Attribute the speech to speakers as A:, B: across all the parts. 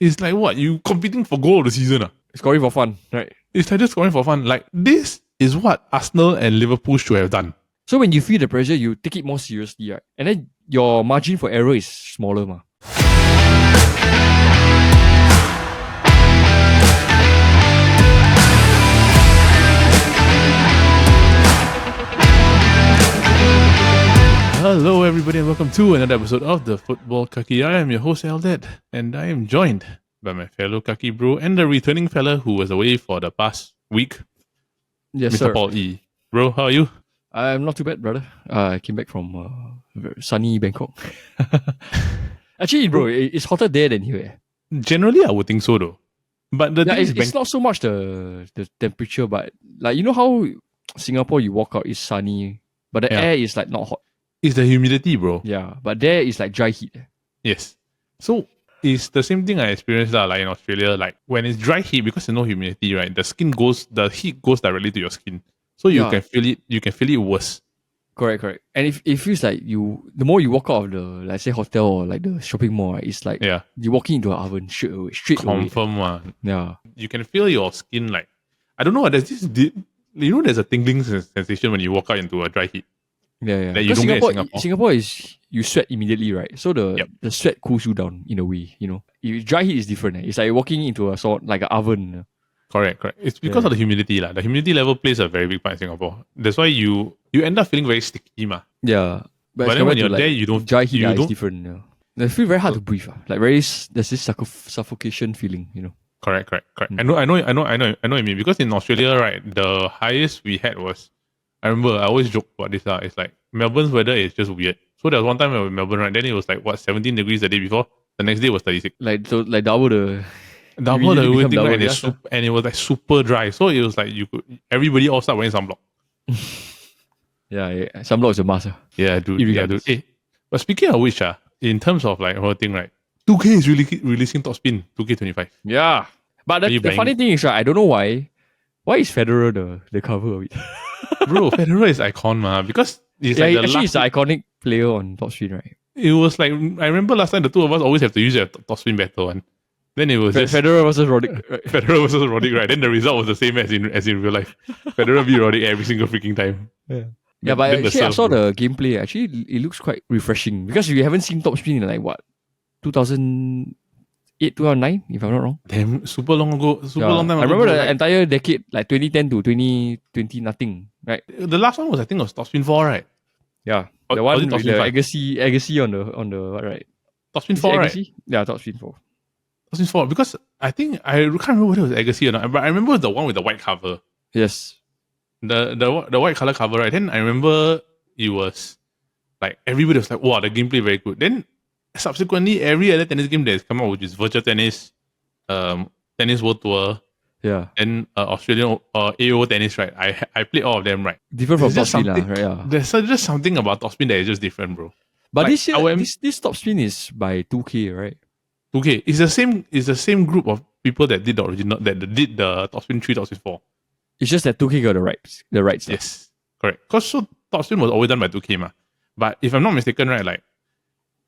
A: It's like what? You competing for goal of the season.
B: Scoring for fun, right?
A: It's like just scoring for fun. Like, this is what Arsenal and Liverpool should have done.
B: So when you feel the pressure, you take it more seriously, right? And then your margin for error is smaller, ma.
A: Hello everybody and welcome to another episode of the Football Kaki. I am your host Aldet and I am joined by my fellow Kaki bro and the returning fella who was away for the past week,
B: Yes,
A: Mr.
B: sir.
A: Paul E. Bro, how are you?
B: I'm not too bad, brother. I came back from sunny Bangkok. Actually, bro, it's hotter there than here.
A: Generally I would think so though. But the
B: Yeah,
A: thing is
B: it's not so much the temperature, but like, you know how Singapore you walk out is sunny, but the air is like not hot.
A: it's the humidity, bro.
B: Yeah, but there is like dry heat.
A: Yes. So it's the same thing I experienced like in Australia. Like when it's dry heat, because there's no humidity, right? The heat goes directly to your skin. So you can feel it worse.
B: Correct. And it feels like the more you walk out of the, let's say, hotel or like the shopping mall, right, it's like you're walking into an oven straight away.
A: Confirm.
B: Yeah.
A: You can feel your skin like, I don't know, there's there's a tingling sensation when you walk out into a dry heat.
B: Yeah.
A: That you don't get in Singapore.
B: Singapore is you sweat immediately, right? So the sweat cools you down in a way, you know. Dry heat is different. It's like walking into a sort like an oven.
A: Correct. It's because of the humidity. The humidity level plays a very big part in Singapore. That's why you end up feeling very sticky.
B: Yeah.
A: But then when you're there, you don't...
B: Dry heat is different. Yeah. I feel very hard to breathe. Like there's this suffocation feeling, you know.
A: Correct. I know what you mean. Because in Australia, right, the highest we had was... I remember, I always joke about this. It's like, Melbourne's weather is just weird. So there was one time I was in Melbourne, right? Then it was like, 17 degrees the day before? The next day was 36.
B: Like double the...
A: Double the thing, right? And it was like super dry. So it was like, everybody all start wearing sunblock.
B: Yeah. Sunblock is a must.
A: Yeah, dude. Hey, but speaking of which, in terms of like whole thing, right? 2K is really releasing top spin, 2K25.
B: Yeah. But the funny thing is, right, I don't know why. Why is Federer the cover of it?
A: Bro, Federer is icon, because it's like
B: he's the iconic player on top spin, right?
A: It was like, I remember last time the two of us always have to use a top spin battle one. Then it was
B: Federer versus Roddick. Right?
A: Federer versus Roddick, right? Then the result was the same as in real life. Federer beat Roddick every single freaking time.
B: Yeah, but actually I saw the gameplay. Actually, it looks quite refreshing because we haven't seen top spin in like what, 2008, 2009, if I'm not wrong.
A: Damn, super long time ago.
B: I remember the entire decade, like 2010 to 2020, nothing, right?
A: The last one was, I think, was top spin 4, right?
B: Yeah, the one with the Agassi on the what, right?
A: Top spin 4, right?
B: Yeah, top spin 4.
A: Top spin 4, because I think, I can't remember whether it was Agassi or not, but I remember the one with the white cover.
B: Yes.
A: The white color cover, right? Then I remember it was like, everybody was like, wow, the gameplay very good. Then subsequently, every other tennis game that has come out, which is virtual tennis, tennis world tour, and Australian AO tennis, right? I played all of them, right?
B: Different from top spin, right? Yeah.
A: There's just something about top spin that is just different, bro.
B: But like, this year, this top spin is by 2K, right?
A: 2K. It's the same group of people that did the original, that did the top spin 3, top spin 4.
B: It's just that 2K got the rights.
A: Yes, correct. Because so top spin was always done by 2K, ma. But if I'm not mistaken, right, like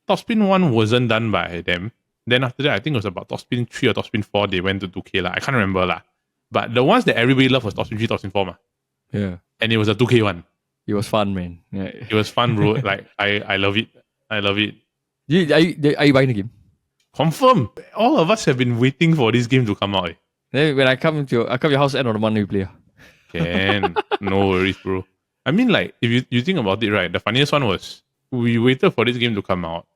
A: top spin 1 wasn't done by them. Then after that, I think it was about top spin 3 or top spin 4. They went to 2K, I can't remember, But the ones that everybody loved was top spin 3, top spin 4, ma.
B: Yeah.
A: And it was a 2K one.
B: It was fun, man. Yeah.
A: It was fun, bro. Like I love it. I love it.
B: Are you buying the game?
A: Confirm. All of us have been waiting for this game to come out.
B: Then when I come to your house end of the month, we play.
A: Can. No worries, bro. I mean, like, if you think about it, right, the funniest one was we waited for this game to come out.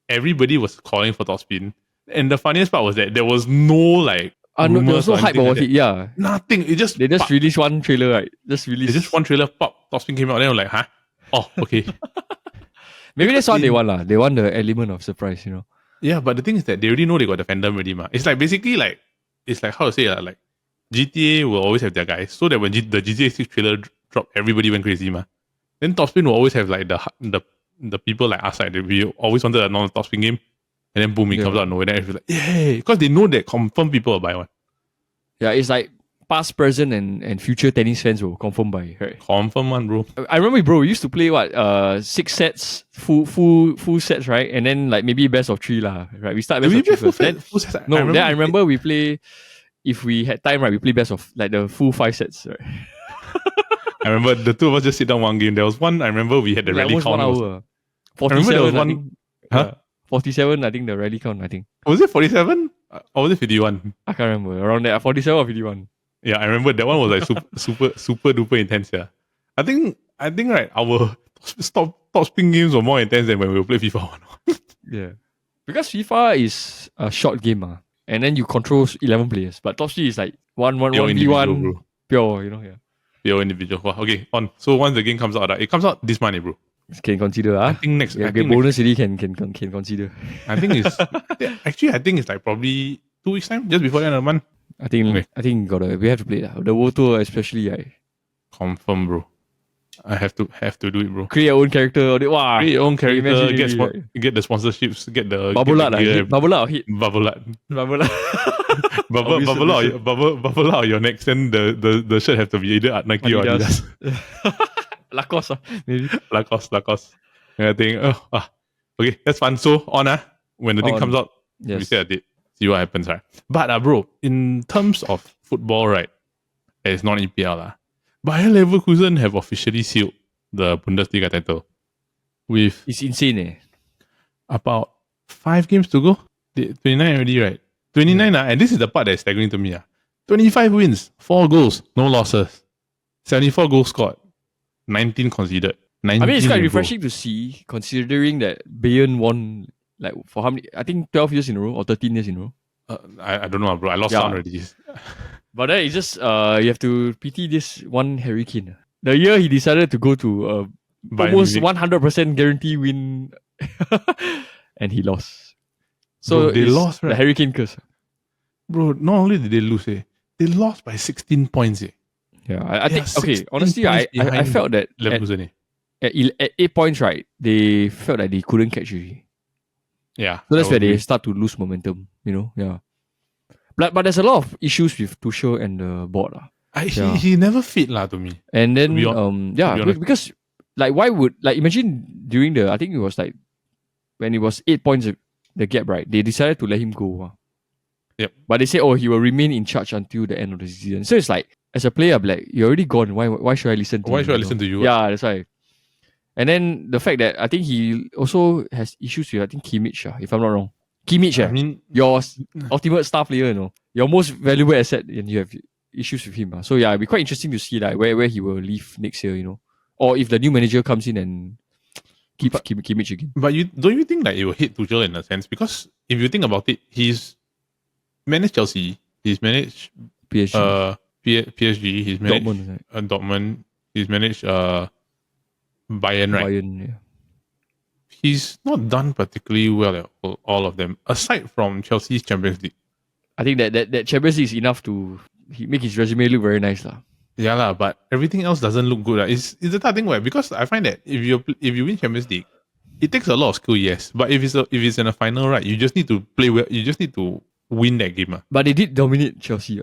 A: Everybody was calling for top spin. And the funniest part was that there was no, like,
B: no, there was no hype about it, yeah.
A: Nothing. They just
B: released one trailer, right?
A: Just one trailer, pop, top spin came out. Then I'm like, huh? Oh, okay.
B: Maybe that's what they want. They want the element of surprise, you know.
A: Yeah, but the thing is that they already know they got the fandom already, ma. It's like basically like, it's like how to say, like GTA will always have their guys, so that when the GTA 6 trailer dropped, everybody went crazy, ma. Then top spin will always have like the people like us, like we always wanted a non-top spin game, and then boom, it comes out of nowhere. Then everybody's like, yay! Because they know that confirm people will buy one.
B: Yeah, it's like past, present, and future tennis fans will confirm by, right?
A: Confirm one, bro.
B: I remember, bro, we used to play 6 sets, full sets, right? And then like maybe best of 3 lah, right? We start best of 3 first.
A: Full sets?
B: Then I remember we play, if we had time, right, we play best of like the full 5 sets, right?
A: I remember the two of us just sit down one game. There was one, I remember we had the rally count.
B: 1 hour. 47,
A: I remember there was one.
B: think,
A: Huh?
B: 47, I think the rally count, I think.
A: Was it 47? Or was it 51?
B: I can't remember. Around there, 47 or 51.
A: Yeah, I remember that one was like super duper intense. Yeah, I think right, our top spin games were more intense than when we play FIFA one.
B: Yeah, because FIFA is a short game, and then you control 11 players. But top speed is like 1v1 pure, Yeah.
A: Pure individual. Wow, okay, on. So once the game comes out, it comes out this month, bro.
B: Can consider.
A: I think next.
B: Yeah, bonus city can consider.
A: I think it's actually. I think it's like probably 2 weeks time, just before the end of the month.
B: I think we have to play that. The World Tour especially, right?
A: Confirm, bro. I have to do it, bro.
B: Create your own character. Wow.
A: Create your own character. Get the sponsorships. Get the
B: Babolat or hit.
A: Babolat. Bubble out your next. Then the shirt have to be either at Nike or Adidas.
B: Lacoste, maybe.
A: Lacoste. And I think, okay, that's fun. So on when the thing comes out, we set a date. See what happens, right? But bro, in terms of football, right, it's not EPL Bayer Leverkusen have officially sealed the Bundesliga title with
B: it's insane,
A: about 5 games to go. 29 already, right? 29 and this is the part that's staggering to me. 25 wins, 4 goals, no losses, 74 goals scored, 19 conceded. 19
B: I mean, it's quite refreshing to see, considering that Bayern won like for how many? I think 12 years in a row or 13 years in a row.
A: I don't know, bro. I lost count already.
B: But then it's just you have to pity this one Harry Kane. The year he decided to go to almost 100% guarantee win, and he lost. So
A: bro, they lost, right?
B: The Harry Kane curse.
A: Bro, not only did they lose, they lost by 16 points.
B: Yeah, I think okay. Honestly, I felt that at 8 points, right, they felt like they couldn't catch you.
A: Yeah.
B: So that's where they start to lose momentum, Yeah. But there's a lot of issues with Tuchel and the board.
A: He never fit to me.
B: And then because like why would imagine during I think it was like when it was 8 points the gap, right? They decided to let him go.
A: Yep.
B: But they say, he will remain in charge until the end of the season. So it's like, as a player, like, you're already gone. Why should I listen to you?
A: Why should I listen to you?
B: Yeah, that's why. And then the fact that I think he also has issues with, I think, Kimmich, if I'm not wrong. Kimmich,
A: I mean,
B: your ultimate star player, your most valuable asset, and you have issues with him. So yeah, it'll be quite interesting to see like where he will leave next year, or if the new manager comes in and keeps Kimmich again.
A: But don't you think that it will hit Tuchel in a sense? Because if you think about it, he's managed Chelsea, he's managed
B: PSG,
A: PSG, he's managed Dortmund, he's managed Bayern, right?
B: Bayern, yeah.
A: He's not done particularly well at all of them, aside from Chelsea's Champions League.
B: I think that Champions League is enough to make his resume look very nice.
A: Yeah, but everything else doesn't look good. It's the type of thing where, because I find that if you win Champions League, it takes a lot of skill, yes. But if it's in a final, right, you just need to play well. You just need to win that game.
B: But they did dominate Chelsea.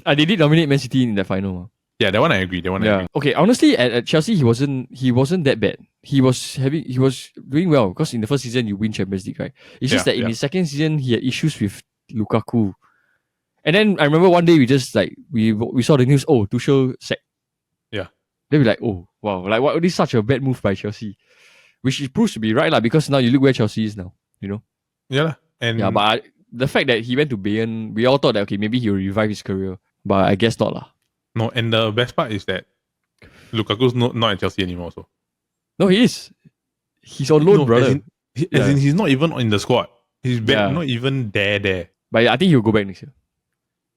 B: They did dominate Man City in the final.
A: Yeah, that one I agree. I agree.
B: Okay, honestly, at Chelsea, he wasn't that bad. He was doing well because in the first season you win Champions League, right? It's just that in his second season he had issues with Lukaku. And then I remember one day we just like we saw the news, Tuchel sacked.
A: Yeah.
B: Then we like, oh wow, like what, this is such a bad move by Chelsea. Which it proves to be right, because now you look where Chelsea is now,
A: Yeah. And
B: but the fact that he went to Bayern, we all thought that maybe he'll revive his career. But I guess not.
A: No, and the best part is that Lukaku's not at Chelsea anymore, so.
B: No, he is. He's on loan, brother.
A: As in, he's not even in the squad. He's not even there.
B: But I think he'll go back next year.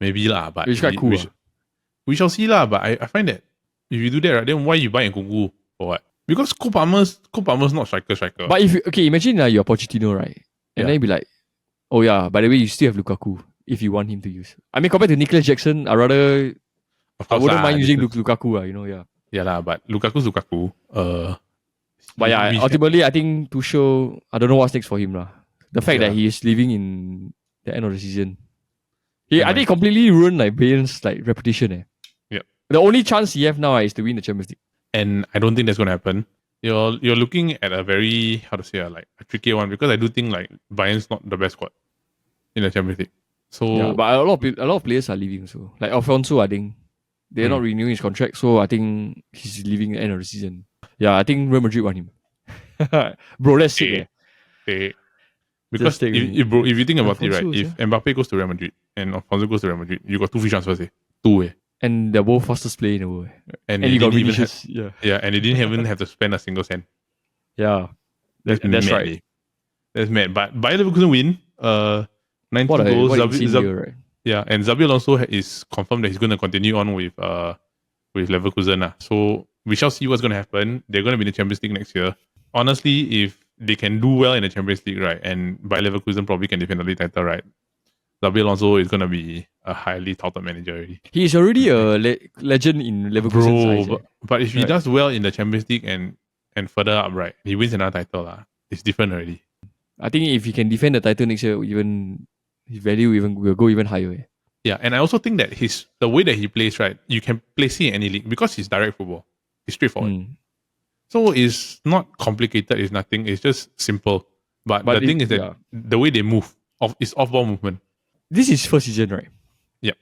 A: Maybe but
B: it's quite cool.
A: We shall see but I find that if you do that, right, then why you buy Nkunku for what? Because Cole Palmer's not striker.
B: But imagine you're Pochettino, right? And then you'd be like, oh yeah, by the way, you still have Lukaku if you want him to use. I mean, compared to Nicolas Jackson, I wouldn't mind using Lukaku,
A: Yeah, but Lukaku's Lukaku.
B: But yeah, ultimately, I think Tuchel, I don't know what's next for him. The fact that he is leaving in the end of the season. I think completely ruined like Bayern's like reputation.
A: Yep.
B: The only chance he have now is to win the Champions League.
A: And I don't think that's going to happen. You're looking at a very, how to say, like a tricky one, because I do think like Bayern's not the best squad in the Champions League. So
B: Yeah, but a lot of players are leaving. So like Alfonso, I think they're not renewing his contract. So I think he's leaving at the end of the season. Yeah, I think Real Madrid want him. Bro, let's see.
A: Because if you think about
B: Alfonso,
A: it, right, if Mbappe goes to Real Madrid and Alfonso goes to Real Madrid, you got 2 free transfers. 2
B: And they're both fastest player in the world.
A: And
B: you got
A: didn't even
B: Vinicius.
A: and they didn't even have to spend a single cent.
B: Yeah. That's
A: mad,
B: right.
A: That's mad. But Bayer Leverkusen win. 19 goals.
B: Right?
A: Yeah, and Xabi Alonso is confirmed that he's going to continue on with Leverkusen. So we shall see what's going to happen. They're going to be in the Champions League next year. Honestly, if they can do well in the Champions League, right, and Bayer Leverkusen probably can defend the league title, right, Xabi Alonso is going to be a highly touted manager already.
B: He is already a legend in Leverkusen's eyes.
A: But if he does well in the Champions League and further up, right, he wins another title, it's different already.
B: I think if he can defend the title next year, even his value will go even higher.
A: Yeah, and I also think that the way that he plays, right, you can place him in any league because he's direct football. It's straightforward. So it's not complicated, it's nothing, it's just simple. But the thing is that the way they move, is off-ball movement.
B: This is first season, right?
A: Yep.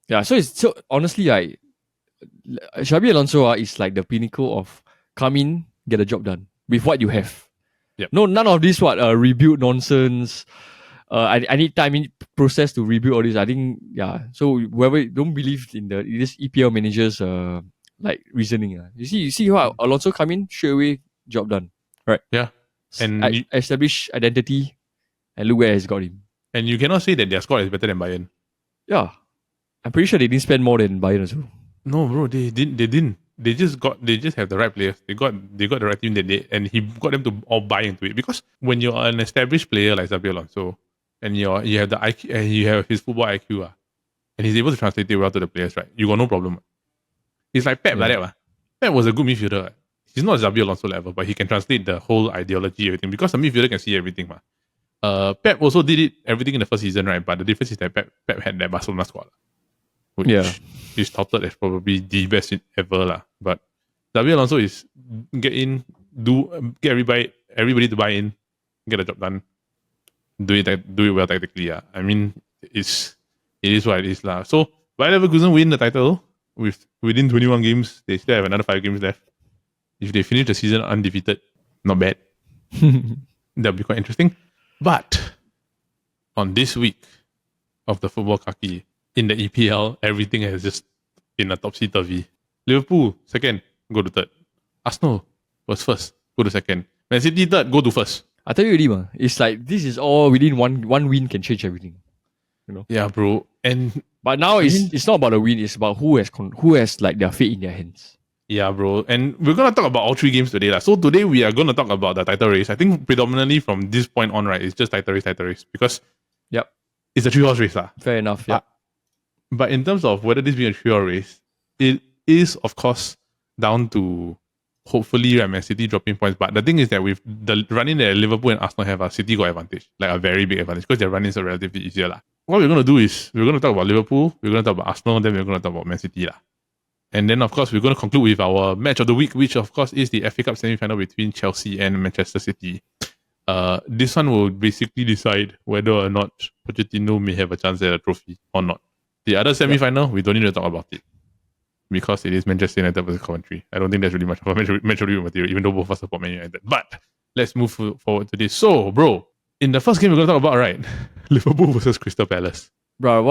B: Yeah, so honestly, Xabi Alonso is like the pinnacle of come in, get the job done with what you have.
A: Yep.
B: No, none of this rebuild nonsense. I need time in process to rebuild all this. I think so whoever don't believe in this EPL managers like reasoning. You see how Alonso come in, straight away job done. Right.
A: Yeah. And
B: establish identity and look where it's got him.
A: And you cannot say that their squad is better than Bayern.
B: Yeah. I'm pretty sure they didn't spend more than Bayern as well.
A: No, bro, they didn't. They just have the right players. They got the right team and he got them to all buy into it. Because when you're an established player like Xabi Alonso, and you have the IQ and you have his football IQ, and he's able to translate it well to the players, right? You got no problem. He's like Pep like that. Pep was a good midfielder. He's not Xabi Alonso level, but he can translate the whole ideology, everything, because the midfielder can see everything. Pep also did everything in the first season, right? But the difference is that Pep had that Barcelona squad, which is touted as probably the best ever. But Xabi Alonso is get everybody to buy in, get the job done, do it well tactically. I mean, it is what it is. So Bayer Leverkusen win the title within 21 games. They still have another 5 games left. If they finish the season undefeated, not bad. That'll be quite interesting. But on this week of the Football Kaki in the EPL, everything has just been a topsy-turvy. Liverpool, second, go to third. Arsenal was first, go to second. Man City third, go to first.
B: I tell you already, it's like this is all within one win can change everything. You know?
A: Yeah, bro.
B: But now it's not about the win, it's about who has like their fate in their hands.
A: Yeah, bro. And we're going to talk about all 3 games today. So today we are going to talk about the title race. I think predominantly from this point on, right, it's just title race. Because it's a 3-horse race.
B: Fair enough, yeah.
A: But in terms of whether this being a 3-horse race, it is, of course, down to hopefully Man City dropping points. But the thing is that with the running that Liverpool and Arsenal have, City got advantage. Like a very big advantage because their running is relatively easier. What we're going to do is we're going to talk about Liverpool, we're going to talk about Arsenal, then we're going to talk about Man City. And then, of course, we're going to conclude with our match of the week, which, of course, is the FA Cup semi-final between Chelsea and Manchester City. This one will basically decide whether or not Pochettino may have a chance at a trophy or not. The other semi-final, we don't need to talk about it because it is Manchester United versus Coventry. I don't think there's really much of a match review material, even though both of us support Man United. But let's move forward to this. So, bro, in the first game we're going to talk about, right, Liverpool versus Crystal Palace.
B: Bro,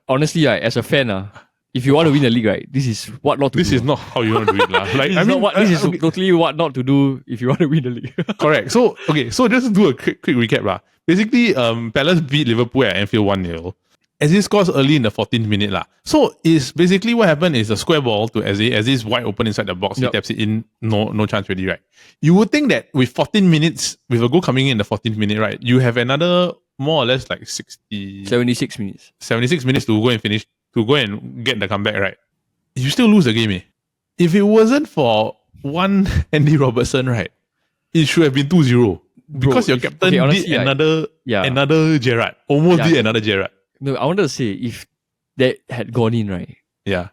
B: honestly, as a fan, if you want to win the league, right, this is what not to do.
A: This is not how you want to do it.
B: This is totally what not to do if you want to win the league.
A: Correct. So just to do a quick recap. Basically, Palace beat Liverpool at Anfield 1-0. Eze scores early in the 14th minute. So it's basically what happened is a square ball to Eze. Eze is wide open inside the box. He taps it in. No chance really, right? You would think that with 14 minutes, with a goal coming in the 14th minute, right, you have another more or less like
B: 76 minutes.
A: 76 minutes to go and finish. To go and get the comeback, right? You still lose the game, If it wasn't for one Andy Robertson, right, it should have been 2-0. Because your captain did another Gerrard. Almost did another Gerrard.
B: No, I wanted to say if that had gone in, right?
A: Yeah.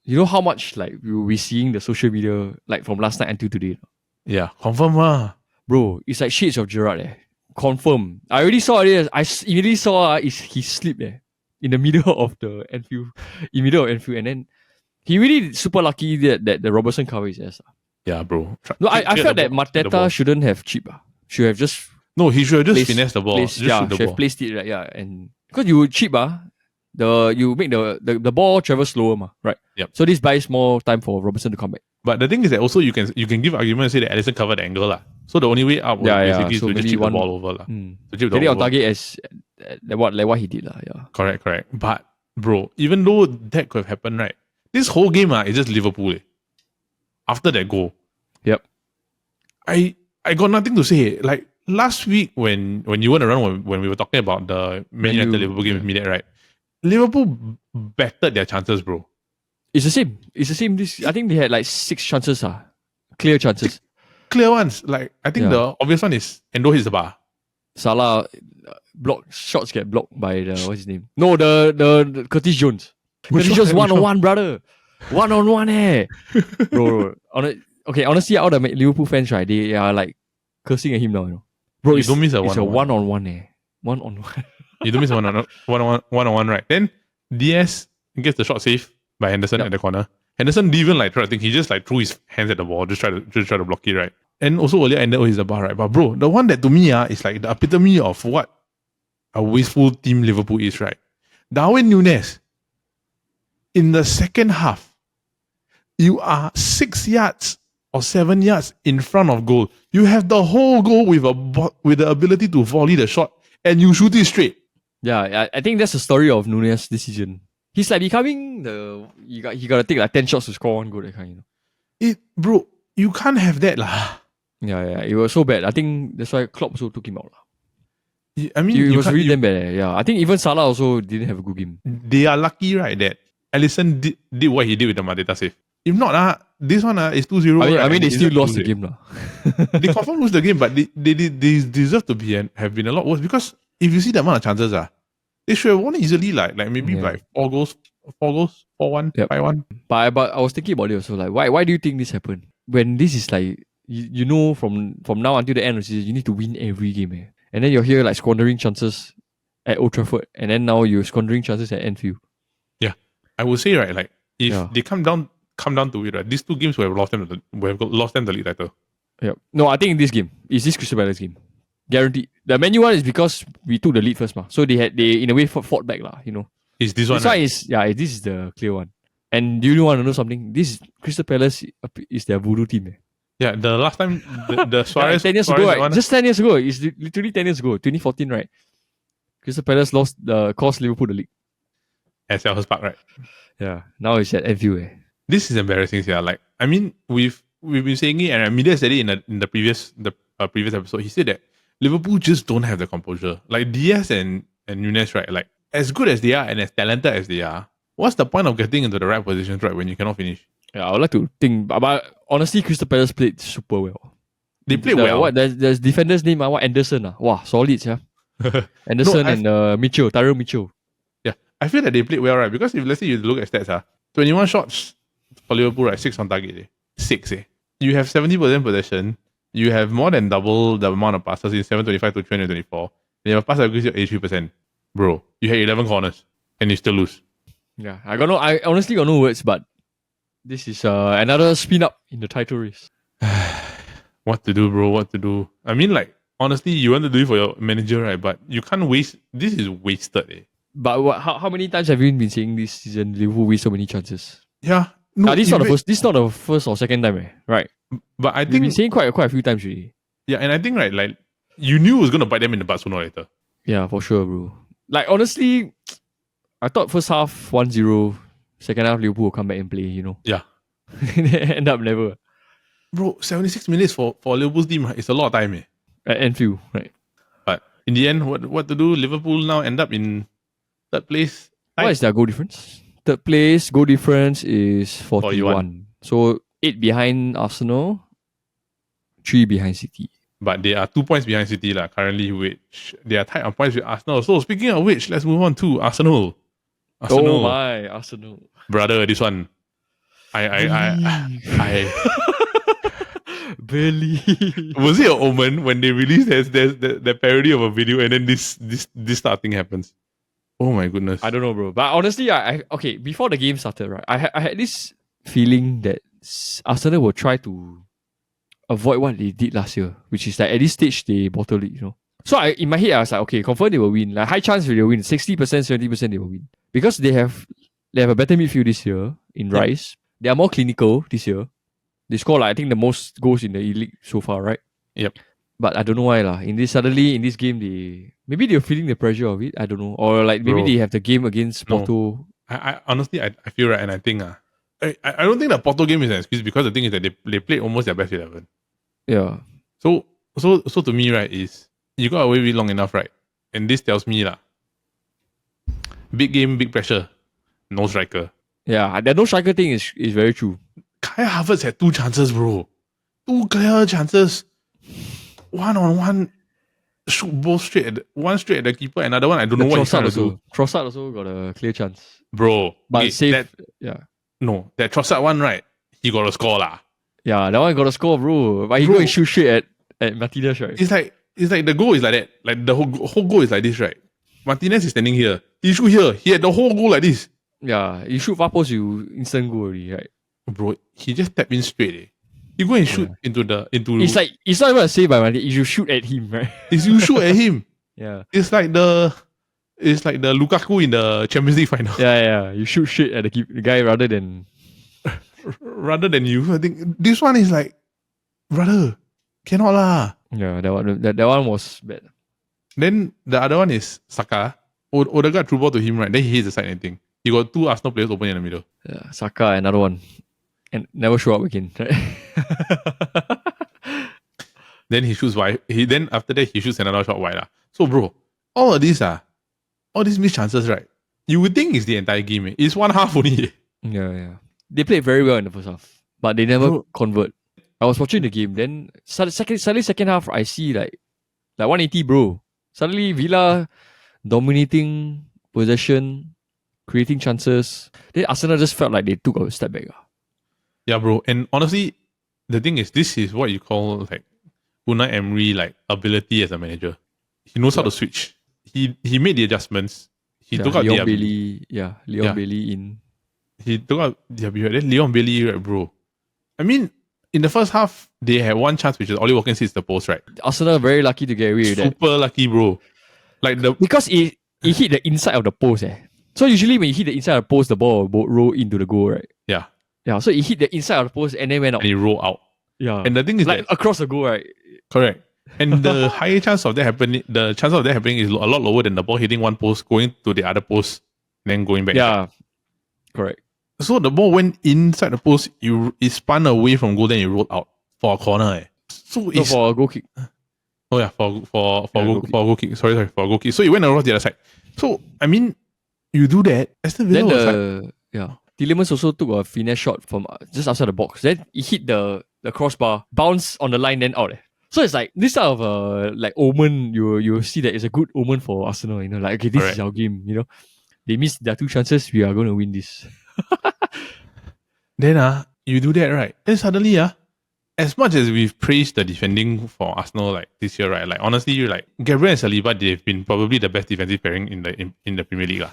B: You know how much like we will be seeing the social media like from last night until today?
A: Yeah. Confirm
B: Bro, it's like shades of Gerrard Confirm. I already saw it. I immediately saw he slipped in the middle of the Enfield. In middle of Enfield. And then he really super lucky that the Robertson cover his ass.
A: Yeah, bro.
B: No, I felt that Mateta shouldn't have chip. Should have just...
A: No, he should have just finessed the ball.
B: Placed, should have placed it, right? Yeah. And because you chip, you make the ball travel slower, right?
A: Yep.
B: So this buys more time for Robertson to come back.
A: But the thing is that also you can give argument and say that Alisson covered the angle. So the only way up was basically
B: so
A: to just chip the ball over. To chip the
B: get it
A: ball
B: on
A: over.
B: target as what he did. Yeah.
A: Correct. But bro, even though that could have happened, right? This whole game is just Liverpool. After that goal.
B: Yep.
A: I got nothing to say. Like last week when you went around when we were talking about the Man United Liverpool game with me, right? Liverpool battered their chances, bro.
B: It's the same. I think they had like 6 chances, clear chances.
A: Clear ones. Like I think the obvious one is Endo hits the bar.
B: Salah shots get blocked by the what's his name? No, the Curtis Jones. Curtis Jones 1-on-1, brother. 1-on-1, bro. Honestly, all the Liverpool fans, right? They are like cursing at him now. Bro,
A: you don't miss
B: it's a 1-on-1, 1-on-1.
A: You don't miss a one-on-one, right? Then Diaz gets the shot saved by Henderson at the corner. Henderson didn't even like try to think. He just like threw his hands at the ball, just try to block it, right? And also earlier ended his the bar, right? But bro, the one that to me is like the epitome of what a wasteful team Liverpool is, right? Darwin Núñez, in the second half, you are 6 yards or 7 yards in front of goal. You have the whole goal with the ability to volley the shot, and you shoot it straight.
B: Yeah, I think that's the story of Núñez this season. He's like becoming he got to take like 10 shots to score 1 goal, that kind,
A: Bro, you can't have that lah.
B: Yeah, it was so bad. I think that's why Klopp also took him out.
A: I mean,
B: it was really damn bad. Yeah, I think even Salah also didn't have a good game.
A: They are lucky, right, that Alisson did what he did with the Mateta save. If not, this one is 2-0.
B: I mean, they still lost the game.
A: They confirm lose the game, but they deserve to have been a lot worse, because if you see the amount of chances, they should have won easily, like maybe like 4 goals, 4-1, 5-1.
B: But I was thinking about it also, like why do you think this happened? When this is like you know from now until the end of the season, you need to win every game, and then you're here like squandering chances at Old Trafford, and then now you're squandering chances at Anfield.
A: Yeah, I would say, right, like if they come down to it, right, these 2 games would have lost them the league title.
B: Yeah. No, I think in this game, it's this Crystal Palace game. Guaranteed. The Man U one is because we took the lead first, so they in a way fought back,
A: Is this one?
B: This one is this is the clear one. And do you want to know something? This Crystal Palace is their voodoo team.
A: Yeah, the last time the Suarez
B: 10 years ago, right? Just 10 years ago. It's literally 10 years ago, 2014, right? Crystal Palace cost Liverpool the league.
A: At Selhurst Park, right?
B: Yeah. Now it's at Anfield.
A: This is embarrassing, yeah. Like, I mean, we've been saying it, and Media said it in the previous episode. He said that Liverpool just don't have the composure. Like Diaz and Núñez, right? Like, as good as they are and as talented as they are, what's the point of getting into the right positions, right, when you cannot finish?
B: Yeah, I would like to think, but honestly, Crystal Palace played super well.
A: They played well.
B: There's defender's name, Anderson. Wow, solid, yeah. Anderson and Mitchell, Tyrone Mitchell.
A: Yeah, I feel that they played well, right? Because if let's say you look at stats, 21 shots for Liverpool, right? 6 on target. 6. You have 70% possession. You have more than double the amount of passes in 725 to 324. And you have pass accuracy of 83%. Bro, you had 11 corners and you still lose.
B: Yeah, I honestly got no words, but this is another spin up in the title race.
A: What to do, bro? What to do? I mean, like, honestly, you want to do it for your manager, right? But you can't waste. This is wasted.
B: But how many times have you been saying this season Liverpool waste so many chances?
A: Yeah.
B: No, this is not the first or second time, right?
A: But I think
B: we've been saying quite a few times already.
A: Yeah, and I think, right, like, you knew it was gonna bite them in the butt sooner or later.
B: Yeah, for sure, bro. Like, honestly, I thought first half 1-0, second half Liverpool will come back and play,
A: Yeah.
B: End up never.
A: Bro, 76 minutes for Liverpool's team, it's a lot of time.
B: At Anfield, right?
A: But in the end, what to do? Liverpool now end up in third place.
B: What is their goal difference? Third place, goal difference is 41. So 8 behind Arsenal, 3 behind City.
A: But they are 2 points behind City currently, which they are tied on points with Arsenal. So speaking of which, let's move on to Arsenal.
B: Oh my, Arsenal.
A: Brother, this one. I
B: Believe.
A: Was it an omen when they released the parody of a video and then this starting happens? Oh my goodness.
B: I don't know, bro. But honestly, okay, before the game started, right, I had this feeling that Arsenal will try to avoid what they did last year, which is like at this stage they bottled it, So in my head, I was like, okay, confirm they will win. Like high chance they will win. 60%, 70% they will win. Because they have a better midfield this year in Rice. They are more clinical this year. They score I think the most goals in the E-League so far, right?
A: Yep.
B: But I don't know why in this game maybe they're feeling the pressure of it. I don't know. Or maybe they have the game against Porto.
A: No. I honestly I feel right, and I think I don't think the Porto game is an excuse, because the thing is that they played almost their best 11.
B: Yeah.
A: So to me, right, is you got away with it long enough, right? And this tells me big game, big pressure, no striker.
B: Yeah, the no striker thing is very true.
A: Kai Havertz had 2 chances, bro. 2 clear chances. One-on-one, shoot both one straight at the keeper, another one I don't know what he's trying to do.
B: Trossard also got a clear chance.
A: Bro.
B: But save,
A: No, that Trossard one, right? He got a score lah.
B: Yeah, that one got a score, bro. But he go and shoot straight at Martinez, right?
A: It's like the goal is like that. Like the whole goal is like this, right? Martinez is standing here. He shoot here. He had the whole goal like this.
B: Yeah, you shoot far post, you instant goal already, right?
A: Bro, he just tap in straight. You go and shoot into.
B: It's like it's not even a save by Martinez. You shoot at him, right?
A: You shoot at him.
B: Yeah.
A: It's like the Lukaku in the Champions League final.
B: Yeah. You shoot straight at the guy rather than
A: you. I think this one is like, brother, cannot lah.
B: Yeah, that one was bad.
A: Then the other one is Saka. Odegaard threw ball to him, right? Then he hits the side netting. He got 2 Arsenal players open in the middle.
B: Yeah, Saka, another one. And never show up again. Right?
A: Then he shoots wide. Then after that he shoots another shot wide. So bro, all these missed chances, right? You would think it's the entire game. It's one half only.
B: Yeah. They played very well in the first half, but they never convert. I was watching the game. Then suddenly second half, I see like 180, bro. Suddenly Villa dominating possession, creating chances. Then Arsenal just felt like they took a step back.
A: Yeah, bro. And honestly, the thing is, this is what you call like Unai Emery ability as a manager. He knows how to switch. He made the adjustments. He took out
B: Leon Bailey in.
A: He took out then Leon Bailey, right, bro. I mean, in the first half, they had one chance, which is Oli Watkins hits the post, right?
B: Arsenal very lucky to get away with that.
A: Super lucky, bro.
B: Because it hit the inside of the post. So usually when you hit the inside of the post, the ball will roll into the goal, right?
A: Yeah.
B: Yeah, so it hit the inside of the post and then went out.
A: And it rolled out.
B: Yeah.
A: And the thing is that
B: across the goal, right?
A: Correct. And the higher chance of that happening, is a lot lower than the ball hitting one post, going to the other post, then going back.
B: Yeah. Correct.
A: So the ball went inside the post, it spun away from goal, then it rolled out for a corner. So it's
B: for a goal kick.
A: Oh yeah, for a goal kick. Sorry, for a goal kick. So it went across the other side. So I mean, you do that. Aston Villa
B: Tielemans also took a finesse shot from just outside the box. Then he hit the crossbar, bounced on the line, then out. So it's like this type of omen. You see that it's a good omen for Arsenal. Like okay, this is our game. They missed their 2 chances. We are going to win this.
A: Then you do that, right? Then suddenly as much as we've praised the defending for Arsenal like this year, right? Like honestly, Gabriel and Saliba, they've been probably the best defensive pairing in the Premier League.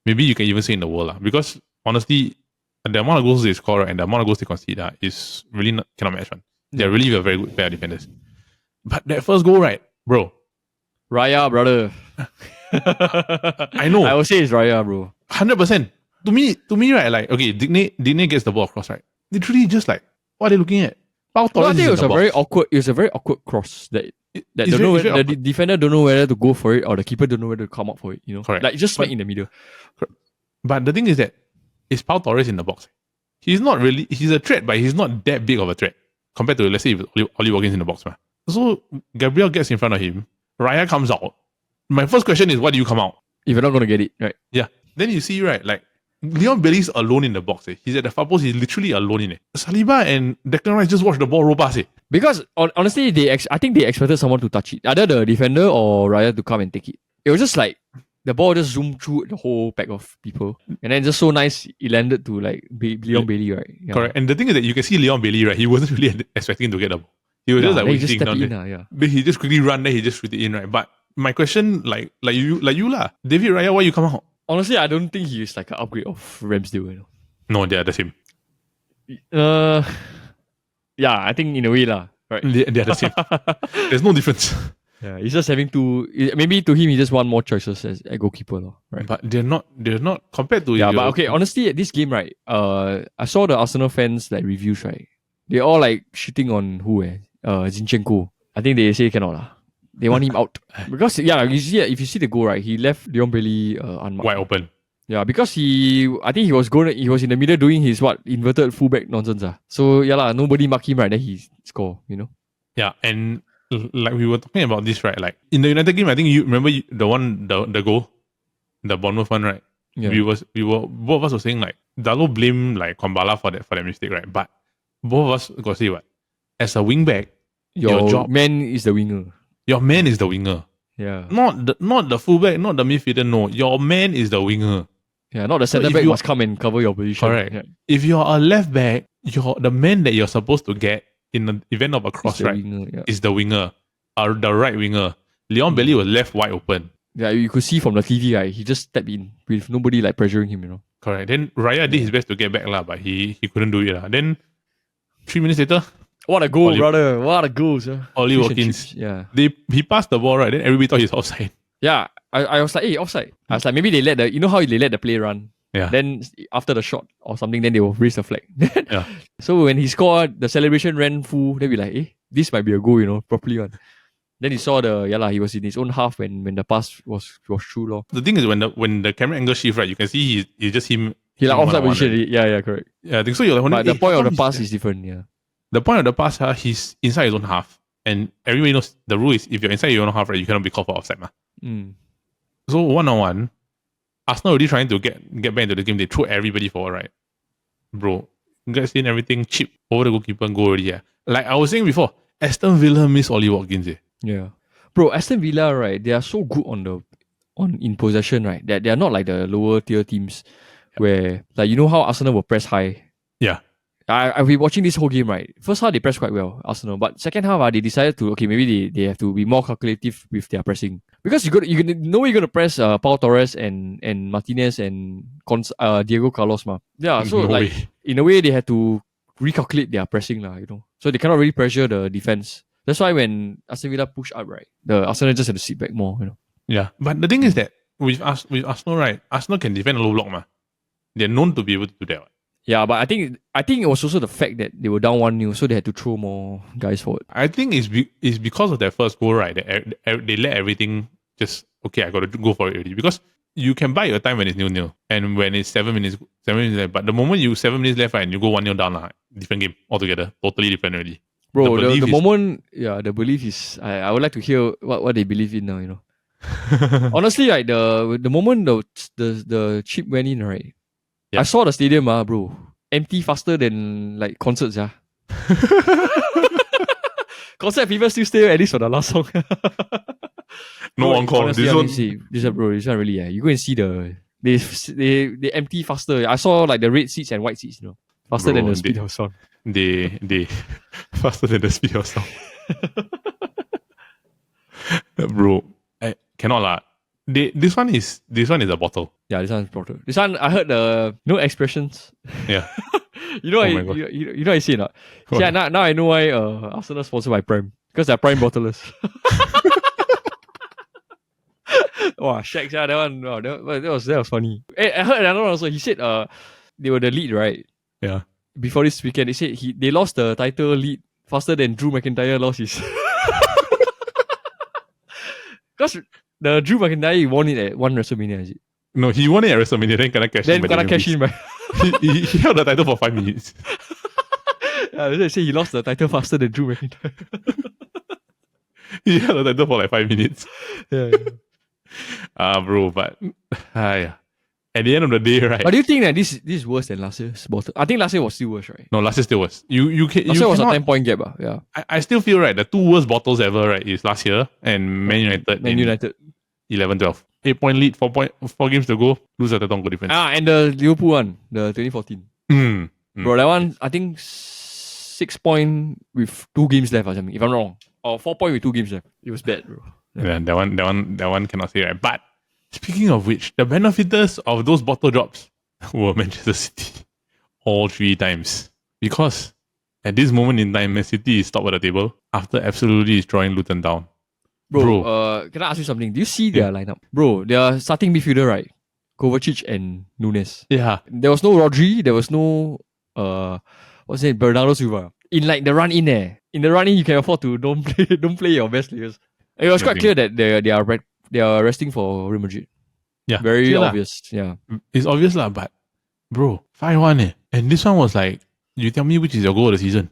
A: Maybe you can even say in the world. Because honestly, the amount of goals they score and the amount of goals they concede is really cannot match one. They're really a very good pair of defenders. But that first goal, right, bro?
B: Raya, brother.
A: I know.
B: I would say it's Raya, bro.
A: 100%. To me, right, like, okay, Digne gets the ball across, right? Literally just like, what are they looking at?
B: I think it was a very awkward cross that the defender don't know whether to go for it or the keeper don't know whether to come up for it,
A: Correct.
B: Like just smack in the middle.
A: But the thing is that it's Pau Torres in the box. He's a threat, but he's not that big of a threat compared to, let's say, if Oli Watkins in the box. So Gabriel gets in front of him. Raya comes out. My first question is, why do you come out?
B: If you're not going to get it, right?
A: Yeah. Then you see, right, like, Leon Bailey's alone in the box. He's at the far post. He's literally alone in it. Saliba and Declan Rice just watch the ball roll past.
B: Because honestly, I think they expected someone to touch it, either the defender or Raya to come and take it. It was just like the ball just zoomed through the whole pack of people, and then just so nice it landed to like Leon Bailey, right? Yeah.
A: Correct. And the thing is that you can see Leon Bailey, right? He wasn't really expecting to get the ball. He was just like waiting down there.
B: Yeah.
A: But he just quickly run there. He just shoot it in, right? But my question, like you lah, David Raya, why you come out?
B: Honestly, I don't think he's like an upgrade of Ramsdale. You know?
A: No, they're the same.
B: Yeah, I think in a way lah. Right.
A: They're the same. There's no difference.
B: Yeah, he's just having to. Maybe to him, he just want more choices as a goalkeeper, right?
A: But they're not compared to.
B: Yeah, but okay. Honestly, at this game, right? I saw the Arsenal fans like reviews, right? They all like shitting on who? Zinchenko. I think they say cannot lah. They want him out because if you see the goal, right? He left Leon Bailey unmarked.
A: Wide open.
B: Yeah, because I think he was in the middle doing his inverted fullback nonsense. So nobody marked him, right? Then he score, you know?
A: Yeah, and like we were talking about this, right? Like in the United game, I think you remember the goal, the Bournemouth one, right?
B: Yeah.
A: We were both of us were saying like Dalo blamed like Kombala for that mistake, right? But both of us got to say what? As a wing back, your job,
B: man is the winger.
A: Your man is the winger.
B: Yeah.
A: Not the fullback, not the midfielder, no. Your man is the winger.
B: Yeah, not the centre back must come and cover your position.
A: Correct.
B: Yeah.
A: If you're a left back, the man that you're supposed to get in the event of a cross, right, is the winger. Or the right winger. Leon Bailey was left wide open.
B: Yeah, you could see from the TV, right? He just stepped in with nobody like pressuring him, you know.
A: Correct. Then Raya did his best to get back, but he couldn't do it. Then 3 minutes later,
B: what a goal, brother. What a goal, sir.
A: Ollie Watkins.
B: Yeah.
A: He passed the ball, right? Then everybody thought he's offside.
B: Yeah. I was like, hey, offside. I was like, maybe they let the play run.
A: Yeah.
B: Then after the shot or something, then they will raise the flag.
A: Yeah.
B: So when he scored, the celebration ran full. Then we like, this might be a goal, you know, properly one. Then he saw he was in his own half when the pass was true, lor.
A: The thing is when the camera angle shift, right, you can see he's just him.
B: He like offside position. Right? Yeah, correct.
A: Yeah, I think so. You're like,
B: but the point of the pass is different. Yeah.
A: The point of the pass, he's inside his own half, and everybody knows the rule is if you're inside your own half, right, you cannot be called for offside, ma. So 1-on-1, Arsenal already trying to get back into the game. They throw everybody forward, right, bro. Guys in everything chip over the goalkeeper and go already. Yeah. Like I was saying before, Aston Villa miss Ollie Watkins.
B: Yeah, bro. Aston Villa, right? They are so good in possession, right? That they are not like the lower tier teams, where like you know how Arsenal will press high.
A: Yeah.
B: I've been watching this whole game, right? First half they pressed quite well, Arsenal, but second half they decided to maybe they have to be more calculative with their pressing because you're gonna press Pau Torres and Martinez and Diego Carlos, ma. Yeah, so in a way they had to recalculate their pressing, you know. So they cannot really pressure the defense. That's why when Aston Villa push up, right, the Arsenal just had to sit back more, you know.
A: Yeah, but the thing is that with Arsenal, right, Arsenal can defend a low block, ma. They're known to be able to do that. Right?
B: Yeah, but I think it was also the fact that they were down 1-0, so they had to throw more guys forward.
A: I think it's because of their first goal, right? They let everything just I got to go for it already. Because you can buy your time when it's 0-0 and when it's 7 minutes left. But the moment you 7 minutes left, right, and you go 1-0 down, different game altogether, totally different already.
B: Bro, the moment, the belief is I would like to hear what they believe in now, you know. Honestly, like the moment the chip went in, right? Yeah. I saw the stadium, bro, empty faster than like concerts, yeah. Concert people still stay at least for the last song.
A: No encore. This
B: one really, yeah. You go and see they empty faster. I saw like the red seats and white seats, you know, faster than the speed of sound.
A: They faster than the speed of sound. Bro, I cannot lah. This one is a bottle.
B: Yeah, this one is bottle. This one I heard the expressions.
A: Yeah.
B: you know I see it not? See, now I know why Arsenal sponsored by Prime. Because they're Prime bottlers. Wow, Shaq, yeah, that one. Wow, that was funny. Hey, I heard another one also. He said they were the lead, right?
A: Yeah.
B: Before this weekend, they said they lost the title lead faster than Drew McIntyre lost his. Because the Drew McIntyre won it at one WrestleMania, is it?
A: No, he won it at WrestleMania, then kena cash in.
B: Then kena cash in by...
A: he held the title for 5 minutes.
B: Yeah, they say he lost the title faster than Drew McIntyre.
A: He held the title for like 5 minutes.
B: Yeah.
A: Bro, but... yeah. at the end of the day, right?
B: But do you think that this is worse than last year's bottom? I think last year was still worse, right?
A: No, last year still was.
B: Last year was a 10-point gap. Yeah.
A: I still feel right. The two worst bottles ever, right, is last year and Man United.
B: Man United
A: 11-12. 8-point lead, 4 games to go, lose at the goal difference.
B: And the Liverpool one, the 2014. Bro, that one, I think 6 point with 2 games left or something, if I'm not wrong. Or 4 point with 2 games left. It was bad, bro.
A: Yeah, that one cannot say right. But speaking of which, the benefiters of those bottle drops were Manchester City all 3 times. Because at this moment in time, Man City is top of the table after absolutely destroying Luton down.
B: Bro, can I ask you something? Do you see their lineup? Bro, their starting midfielder, right? Kovacic and Nunes.
A: Yeah.
B: There was no Rodri, there was no Bernardo Silva. In like the run in there. In the run in, you can afford to don't play your best players. It was quite clear that they are resting for Real Madrid.
A: Yeah.
B: Very obvious. Yeah.
A: It's obvious lah, but bro, 5-1 and this one was like, you tell me which is your goal of the season.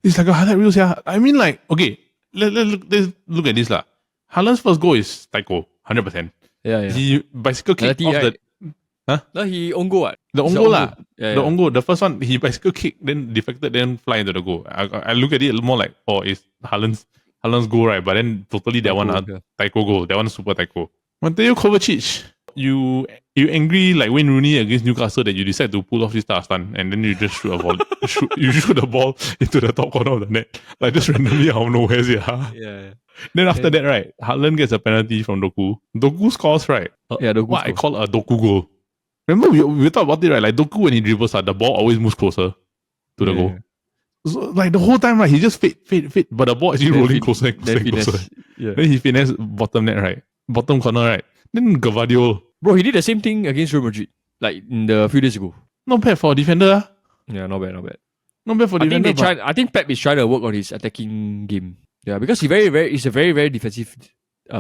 A: It's like a highlight reel, yeah. I mean, like, okay, let's look at this lah. Haaland's first goal is Taiko, 100%.
B: Yeah.
A: He bicycle kick off
B: right?
A: No,
B: he own goal. What?
A: The own goal lah.
B: Yeah.
A: The own goal. The first one, he bicycle kick, then deflected, then fly into the goal. I look at it more like, it's Haaland's goal, right? But then totally that one, Taiko goal. That one super Taiko. Mateo Kovacic, you angry like Wayne Rooney against Newcastle that you decide to pull off this star stun and then you just shoot a ball. You shoot the ball into the top corner of the net. Like just randomly out of nowhere.
B: Yeah.
A: Then after that, right, Haaland gets a penalty from Doku. Doku scores, right?
B: Doku
A: what scores. I call a Doku goal. Remember we talked about it, right? Like Doku when he dribbles, the ball always moves closer to the goal. So like the whole time, right, he just fade, but the ball is actually rolling closer and closer.
B: Yeah.
A: Then he finesse bottom net, right? Bottom corner, right? Then Gvardiol.
B: Bro, he did the same thing against Real Madrid, like in the few days ago.
A: Not bad for a defender.
B: Yeah, not bad.
A: Not bad for defender.
B: I think Pep is trying to work on his attacking game. Yeah, because he's a very, very defensive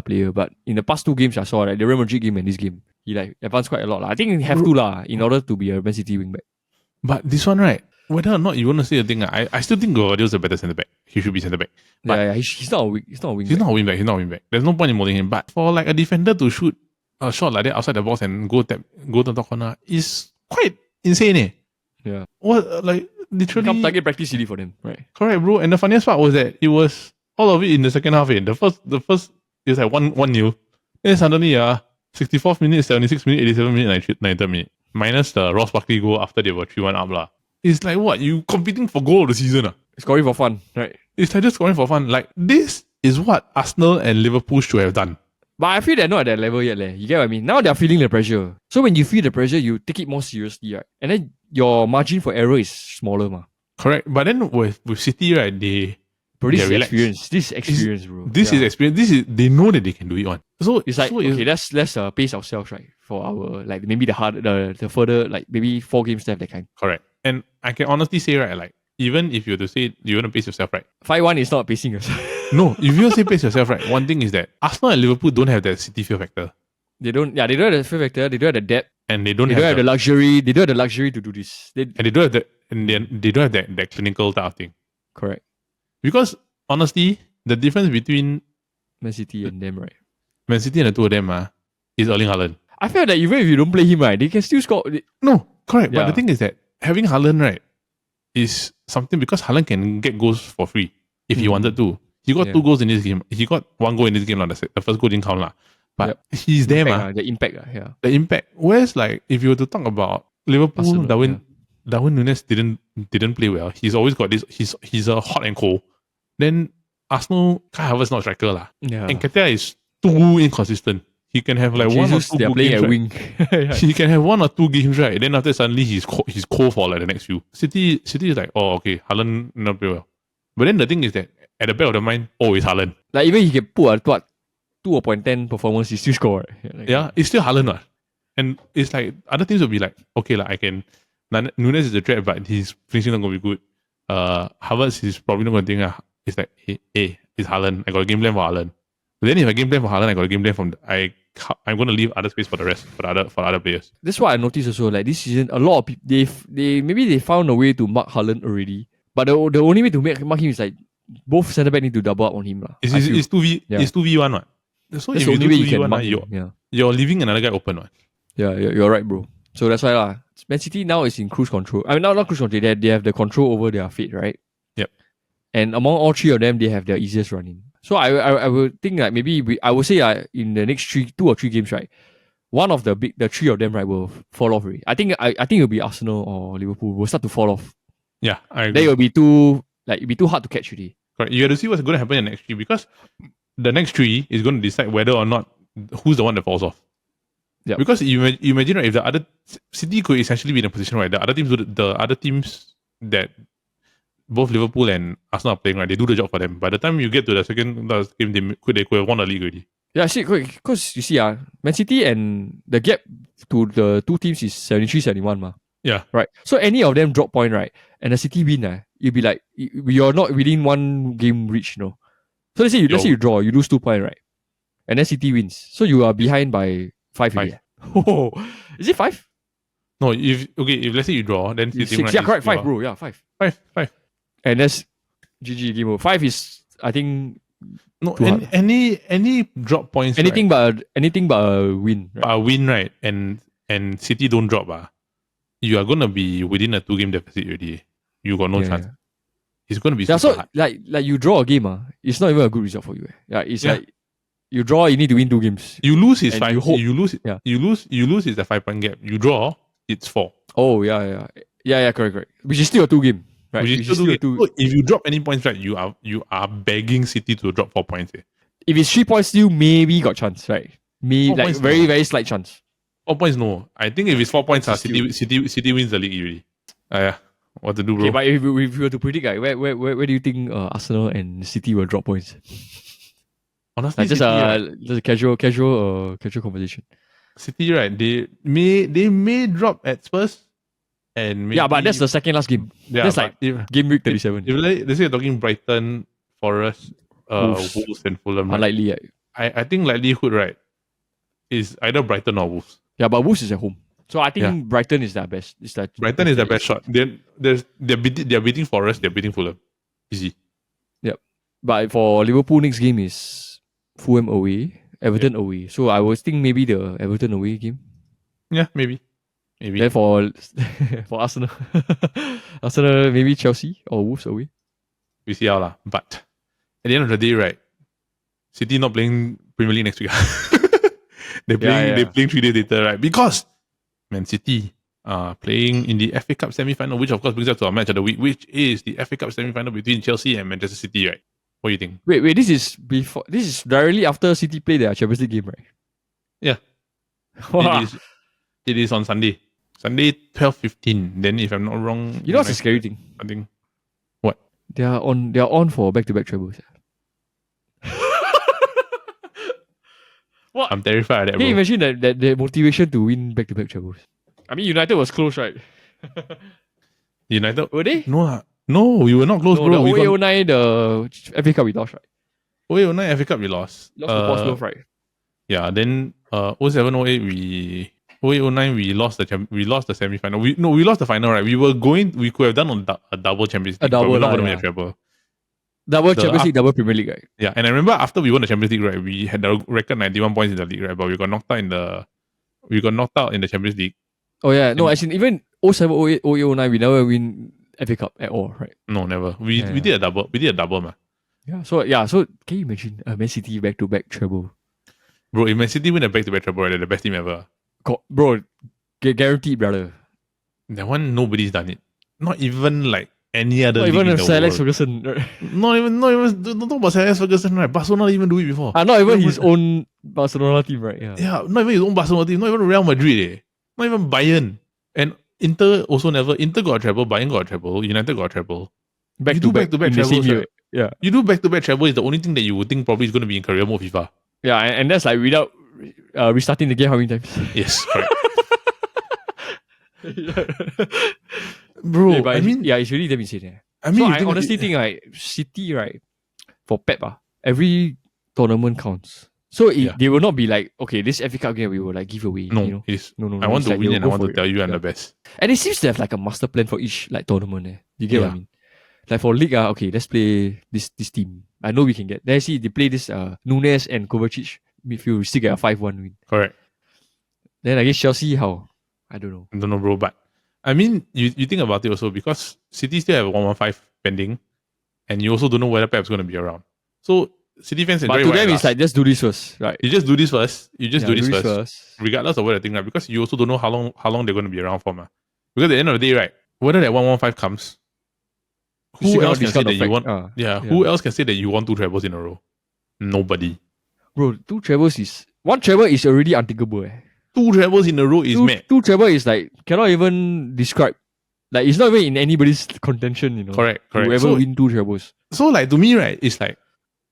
B: player. But in the past 2 games I saw, like the Real Madrid game and this game, he like advanced quite a lot. I think he have to in order to be a Man City wingback.
A: But this one, right? Whether or not you want to say the thing, I still think Gvardiol's a better centre back. He should be centre back.
B: But he's not a wing. He's not a wingback.
A: He's not a wingback. There's no point in molding him. But for like a defender to shoot a shot like that outside the box and go to the top corner is quite insane.
B: Yeah.
A: What like literally
B: become target practice city for them, right?
A: Correct, bro. And the funniest part was that it was all of it in the second half. The first it was like 1-0. Then suddenly 64th minute, 76th minute, 87th minute, 90th minute. Minus the Ross Barkley goal after they were 3-1 up lah. It's like what? You competing for goal of the season
B: Scoring for fun, right?
A: It's like just scoring for fun. Like this is what Arsenal and Liverpool should have done.
B: But I feel they're not at that level yet. You get what I mean? Now they're feeling the pressure. So when you feel the pressure, you take it more seriously, right? And then your margin for error is smaller, ma.
A: Correct. But then with City, right, this is experience.
B: This is experience, bro.
A: This is experience. They know that they can do it on. So
B: it's like, let's pace ourselves, right? For our, like, maybe the further, like, maybe 4 games left, that kind.
A: Correct. And I can honestly say, right, like, even if you were to say you want to pace yourself, right?
B: 5-1 is not pacing yourself.
A: No, if you say pace yourself, right, one thing is that Arsenal and Liverpool don't have that City fear factor.
B: They don't have the fear factor, they don't have the depth.
A: And they don't have
B: the luxury. They don't have the luxury to do this.
A: They don't have that clinical type of thing.
B: Correct.
A: Because honestly, the difference between
B: Man City and them, right?
A: Man City and the two of them is Erling Haaland.
B: I feel that even if you don't play him, right, they can still score.
A: No, correct.
B: Yeah.
A: But the thing is that having Haaland, right, is something because Haaland can get goals for free if he wanted to. He got 2 goals in this game. He got 1 goal in this game. The first goal didn't count. But he's there,
B: the impact.
A: The impact. Whereas, like, if you were to talk about Liverpool, Darwin Núñez didn't play well. He's always got this. He's a hot and cold. Then Arsenal, Kai Havertz not striker lah.
B: Yeah.
A: And Ketia is too inconsistent. He can have like
B: Jesus,
A: 1 or 2
B: they're playing
A: games,
B: at wing.
A: He can have 1 or 2 games, right? Then after suddenly he's cold for like the next few. City is like, okay, Haaland not play well. But then the thing is that at the back of the mind, it's Haaland.
B: Like even he can put 2.10 performance, he still score. Right?
A: It's still Haaland. And it's like other teams will be like, okay, I can. Núñez is a threat, but his finishing not gonna be good. Havertz is probably not gonna think. It's like, hey, it's Haaland. I got a game plan for Haaland. But then if I game plan for Haaland, I got a game plan I'm gonna leave other space for the rest for other players.
B: That's what I noticed also. Like this season, a lot of people they found a way to mark Haaland already. But the only way to mark him is like both centre back need to double up on him.
A: It's 2v1 what. So
B: that's
A: if
B: the
A: you
B: only
A: do
B: way you can
A: 2v1,
B: mark him.
A: you're leaving another guy open what.
B: Yeah, you're right, bro. So that's why Man City now is in cruise control. I mean, not cruise control. They have the control over their fate, right?
A: Yep.
B: And among all three of them, they have their easiest running. So I would think like maybe I would say in the next 2 or 3 games, right, one of the three of them, right, will fall off already. I think it'll be Arsenal or Liverpool will start to fall off.
A: Yeah, I agree.
B: Then it'll be too hard to catch already.
A: Correct. You have to see what's going to happen in the next 3 because the next 3 is going to decide whether or not who's the one that falls off.
B: Yep.
A: Because you imagine, right, if the other City could essentially be in a position, right, the other teams that both Liverpool and Arsenal are playing, right, they do the job for them. By the time you get to the second game, they could have won the league already.
B: Yeah, see, because you see, Man City and the gap to the two teams is 73-71, ma.
A: Yeah.
B: Right. So any of them drop point, right, and the City win, you'll be like, you're not within one game reach, you know. So let's say you draw, you lose 2 points, right, and then City wins, so you are behind by 5. Oh, is it 5?
A: No, if let's say you draw, then City
B: 6. Yeah, correct. 5, bro. Yeah, 5.
A: 5.
B: And that's GG game over. 5 is, I think.
A: No, any drop points.
B: Anything but a win. Right?
A: But a win, right? And City don't drop, you are gonna be within a 2-game deficit already. You got no chance. Yeah. It's gonna be super hard.
B: Like you draw a game, it's not even a good result for you. Yeah, it's like you draw, you need to win 2 games.
A: You lose is 5. You lose.
B: Yeah.
A: You lose is a 5-point gap. You draw, it's 4.
B: Oh yeah, correct. Which is still a 2 game. Right.
A: Which is still 2. So if you drop any points, right, you are begging City to drop 4 points.
B: If it's 3 points, still maybe got chance, right? Maybe like very very slight chance.
A: 4 points, no. I think if it's 4 points, City wins the league already. What to do, bro?
B: Okay, but if we were to predict, where do you think Arsenal and City will drop points?
A: Honestly,
B: like just a casual conversation.
A: City, right? They may drop at Spurs, and maybe,
B: but that's the second last game. Yeah, that's like game week 37.
A: If let's say you're talking Brighton, Forest, Wolves and Fulham, right?
B: Unlikely. Yeah.
A: I think likelihood, right, is either Brighton or Wolves.
B: Yeah, but Wolves is at home, so I think Brighton is their best.
A: Brighton is their best shot. They're beating Forest. They're beating Fulham. Easy.
B: Yep. But for Liverpool, next game is Fulham away, Everton away. So I was thinking maybe the Everton away game.
A: Yeah, maybe.
B: Then for Arsenal, maybe Chelsea or Wolves away.
A: We see how lah. But at the end of the day, right, City not playing Premier League next week. They're playing 3 days later, right? Because Man City playing in the FA Cup semi-final, which of course brings us to our match of the week, which is the FA Cup semi-final between Chelsea and Manchester City, right? What do you think?
B: Wait, this is directly after City play their Champions League game, right?
A: Yeah. It is on Sunday. Sunday 12:15. Then if I'm not wrong,
B: you know what's the scary thing?
A: I think what?
B: They are on for back-to-back trebles. What?
A: I'm terrified of that, bro.
B: Can you imagine that the motivation to win back-to-back trebles? I mean, United was close, right?
A: United?
B: Were they?
A: No, we were not close, bro.
B: The 0809, the FA Cup we lost, right?
A: 0809 FA Cup we lost.
B: Lost to Portsmouth, right?
A: Yeah, then 0708 we lost the semi-final. We lost the final, right? We could have done a double Champions League. We're not going to win a treble.
B: Double Champions League, double Premier League, right?
A: Yeah, and I remember after we won the Champions League, right, we had the record 91 points in the league, right? But we got knocked out in the Champions League.
B: Oh yeah, no, actually even 07, 08, 0809, we never win FA Cup at all, right?
A: No, never. We did a double. We did a double, man.
B: Yeah, so can you imagine Man City back-to-back treble?
A: Bro, if Man City win a back-to-back treble, right, they're the best team ever.
B: Bro, guaranteed, brother.
A: That one, nobody's done it. Not even like any other league
B: even
A: in the
B: Sir Alex
A: world.
B: Ferguson. Right?
A: Not even, don't talk about Sir Alex Ferguson, right? Barcelona didn't even do it before.
B: Not even his own Barcelona team, right?
A: Yeah, not even his own Barcelona team, not even Real Madrid, not even Bayern. And Inter also never. Inter got a treble, Bayern got a treble, United got a treble.
B: Back-to-back
A: trebles,
B: right? Yeah.
A: You do back-to-back treble is the only thing that you would think probably is going to be in career mode FIFA.
B: Yeah, and that's like without restarting the game how many times?
A: Yes, correct. Bro,
B: I mean, it's really damn insane. I honestly think like City, right, for Pep, every tournament counts. So they will not be like, okay, this FA Cup game we will like give away.
A: No,
B: you know?
A: No. I want to win and I want to tell you I'm the best.
B: And it seems to have like a master plan for each like tournament. You get what I mean? Like for League, okay, let's play this team. I know we can get. Then see they play this Nunes and Kovacic midfield. We still get a 5-1 win.
A: Correct.
B: Then against Chelsea, how? I don't know.
A: I don't know, bro. But I mean, you think about it also because City still have 115 pending, and you also don't know whether Pep's going to be around. So City fans enjoy.
B: But to them, it's like just do this first, right?
A: You just do this first. You just do this first,
B: first.
A: regardless of what I think, right? Because you also don't know how long they're going to be around for, ma. Because at the end of the day, right, whether that 115 comes, who else can say that you want? Who else can say that you want 2 trebles in a row? Nobody.
B: Bro, 2 trebles is 1 treble is already unthinkable.
A: 2 trebles in a row is mad.
B: 2 treble is like cannot even describe. Like it's not even in anybody's contention, you know.
A: Correct.
B: Whoever win 2 trebles.
A: So like to me, right, it's like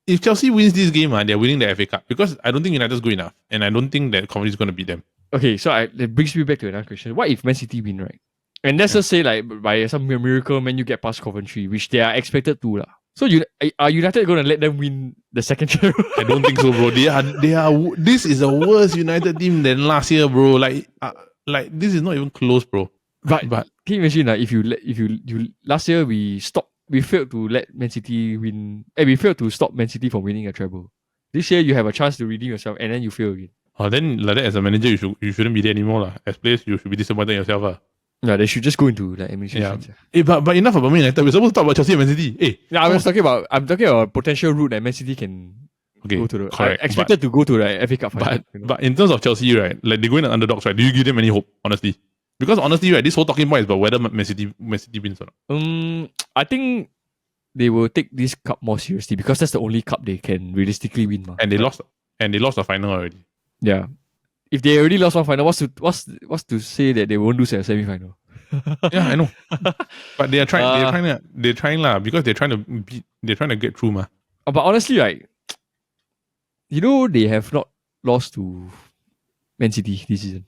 A: if Chelsea wins this game, they're winning the FA Cup because I don't think United's good enough, and I don't think that Coventry is going to beat them.
B: Okay, so that brings me back to another question. What if Man City win, right? And let's just say like by some miracle, Man U get past Coventry, which they are expected to lah. So are United going to let them win the second treble?
A: I don't think so, bro. They are. This is a worse United team than last year, bro. Like this is not even close, bro.
B: But can you imagine if you last year we failed to let Man City win. We failed to stop Man City from winning a treble. This year you have a chance to redeem yourself, and then you fail again.
A: Oh, then like that as a manager, you shouldn't be there anymore, lah. As players, you should be disappointed in yourself, lah.
B: Yeah, they should just go into like administration.
A: Yeah. But enough about Man United. We're supposed to talk about Chelsea and Man City.
B: I'm talking about potential route that Man City can go to. Expected to go to the FA Cup final.
A: But in terms of Chelsea, right, like they're going to underdogs, right? Do you give them any hope, honestly? Because honestly, right, this whole talking point is about whether Man City wins or not.
B: I think they will take this cup more seriously because that's the only cup they can realistically win.
A: And they lost the final already.
B: Yeah. If they already lost one final, what's to say that they won't lose at a semi-final?
A: Yeah, I know. But they are trying. They're trying lah because they're trying to get through, ma.
B: But honestly, like, they have not lost to Man City this season.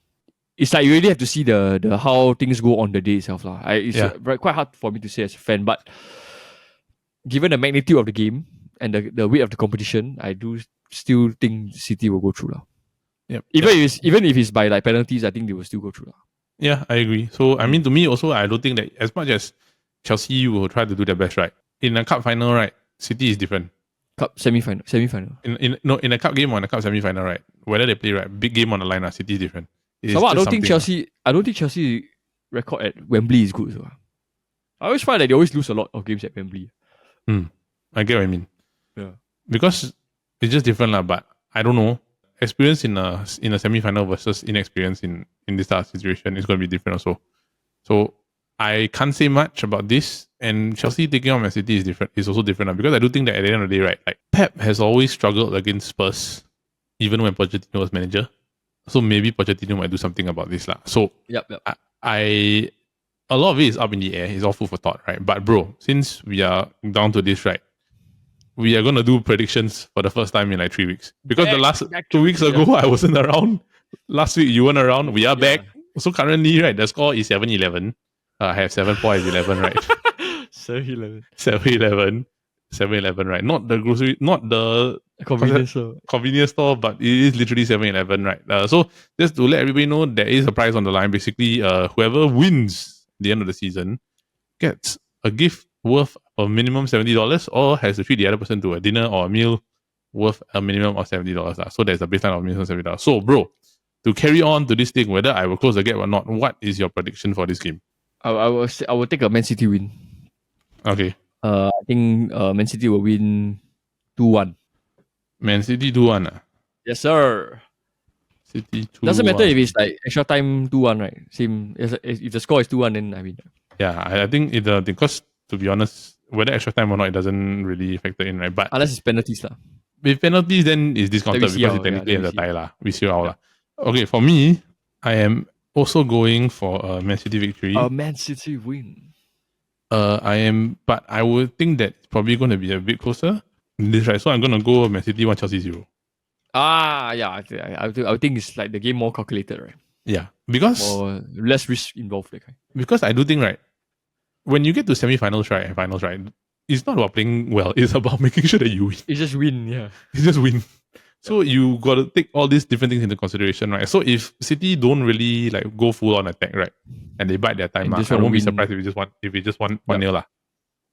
B: It's like you really have to see the how things go on the day itself, lah. It's quite hard for me to say as a fan, but given the magnitude of the game and the weight of the competition, I do still think City will go through, lah.
A: Yep.
B: Even if it's by like penalties, I think they will still go through.
A: Yeah, I agree. So I mean, to me also, I don't think that as much as Chelsea will try to do their best, right? In a cup final, right? City is different.
B: Cup semi-final.
A: In a cup game or in a cup semi-final, right? Whether they play right, big game on the line, City is different.
B: So I don't think Chelsea record at Wembley is good. So I always find that they always lose a lot of games at Wembley.
A: I get what I mean.
B: Yeah.
A: Because it's just different, lah. But I don't know. Experience in a semi-final versus inexperience in this type of situation is going to be different also. So I can't say much about this. And Chelsea taking on Man City is different. It's also different because I do think that at the end of the day, right, like Pep has always struggled against Spurs, even when Pochettino was manager. So maybe Pochettino might do something about this, lah. So
B: yep.
A: A lot of it is up in the air. It's all food for thought, right? But bro, since we are down to this, right, we are going to do predictions for the first time in like 3 weeks. Because the last 2 weeks ago, I wasn't around. Last week, you weren't around. We are back. So currently, right, the score is 7-11. I have 7-4 as 11, right?
B: 7-11.
A: 7-11, right? Not the grocery, not the
B: convenience
A: store, but it is literally 7-11, right? So just to let everybody know, there is a prize on the line. Basically, whoever wins the end of the season gets a gift worth a minimum $70 or has to treat the other person to a dinner or a meal worth a minimum of $70. So there's a baseline of minimum $70. So bro, to carry on to this thing, whether I will close the gap or not, what is your prediction for this game?
B: I will take a Man City win.
A: Okay.
B: I think Man City will win 2-1.
A: Man City 2-1.
B: Yes, sir.
A: City 2-1.
B: Doesn't matter if it's like extra time 2-1, right? Same. If the score is 2-1, then I win.
A: Yeah, I think because to be honest, whether extra time or not, it doesn't really factor in, right? But
B: unless it's penalties, lah.
A: With penalties, then it's discounted because it technically has a tie, lah. We see how, lah. Okay, for me, I am also going for a Man City victory.
B: A Man City win.
A: But I would think that it's probably going to be a bit closer. This, right? So I'm going to go Man City 1, Chelsea 0.
B: Yeah. I think it's like the game more calculated, right?
A: Yeah, because
B: or less risk involved, that kind.
A: Because I do think, right, when you get to semi-finals, right, and finals, right, it's not about playing well. It's about making sure that you win.
B: It's just win, yeah.
A: It's just win. So you got to take all these different things into consideration, right? So if City don't really like go full on attack, right, and they bide their time, I won't be surprised if it just 1-0 lah.